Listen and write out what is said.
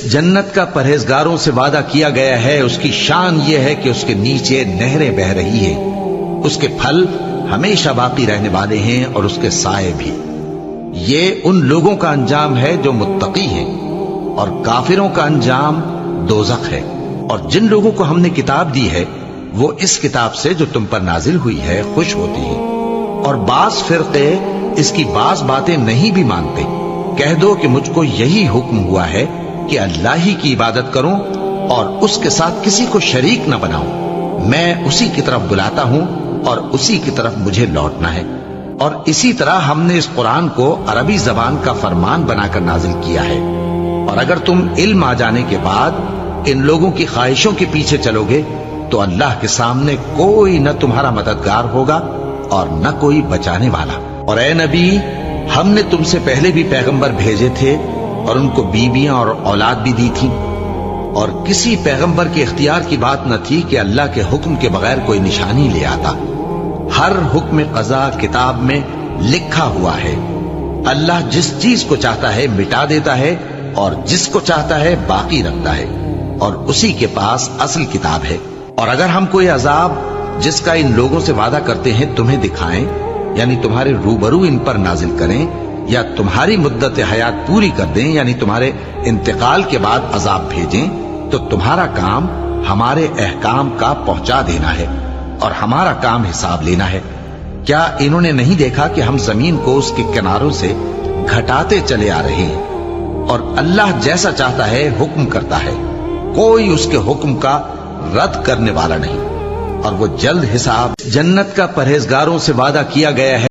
جنت کا پرہیزگاروں سے وعدہ کیا گیا ہے، اس کی شان یہ ہے کہ اس کے نیچے نہریں بہہ رہی ہیں، اس کے پھل ہمیشہ باقی رہنے والے ہیں اور اس کے سائے بھی۔ یہ ان لوگوں کا انجام ہے جو متقی ہیں، اور کافروں کا انجام دوزخ ہے۔ اور جن لوگوں کو ہم نے کتاب دی ہے وہ اس کتاب سے جو تم پر نازل ہوئی ہے خوش ہوتی ہیں، اور بعض فرقے اس کی بعض باتیں نہیں بھی مانتے۔ کہہ دو کہ مجھ کو یہی حکم ہوا ہے کہ اللہ ہی کی عبادت کروں اور اس کے ساتھ کسی کو شریک نہ بناؤں۔ میں اسی کی طرف بلاتا ہوں اور اسی کی طرف مجھے لوٹنا ہے۔ اور اسی طرح ہم نے اس قرآن کو عربی زبان کا فرمان بنا کر نازل کیا ہے۔ اور اگر تم علم آ جانے کے بعد ان لوگوں کی خواہشوں کے پیچھے چلو گے تو اللہ کے سامنے کوئی نہ تمہارا مددگار ہوگا اور نہ کوئی بچانے والا۔ اور اے نبی، ہم نے تم سے پہلے بھی پیغمبر بھیجے تھے اور ان کو بیویاں اور اولاد بھی دی تھی، اور کسی پیغمبر کے اختیار کی بات نہ تھی کہ اللہ کے حکم کے بغیر کوئی نشانی لے آتا۔ ہر حکم قضا کتاب میں لکھا ہوا ہے۔ اللہ جس چیز کو چاہتا ہے مٹا دیتا ہے اور جس کو چاہتا ہے باقی رکھتا ہے، اور اسی کے پاس اصل کتاب ہے۔ اور اگر ہم کوئی عذاب جس کا ان لوگوں سے وعدہ کرتے ہیں تمہیں دکھائیں، یعنی تمہارے روبرو ان پر نازل کریں، یا تمہاری مدت حیات پوری کر دیں، یعنی تمہارے انتقال کے بعد عذاب بھیجیں، تو تمہارا کام ہمارے احکام کا پہنچا دینا ہے اور ہمارا کام حساب لینا ہے۔ کیا انہوں نے نہیں دیکھا کہ ہم زمین کو اس کے کناروں سے گھٹاتے چلے آ رہے ہیں؟ اور اللہ جیسا چاہتا ہے حکم کرتا ہے، کوئی اس کے حکم کا رد کرنے والا نہیں، اور وہ جلد حساب۔ جنت کا پرہیزگاروں سے وعدہ کیا گیا ہے۔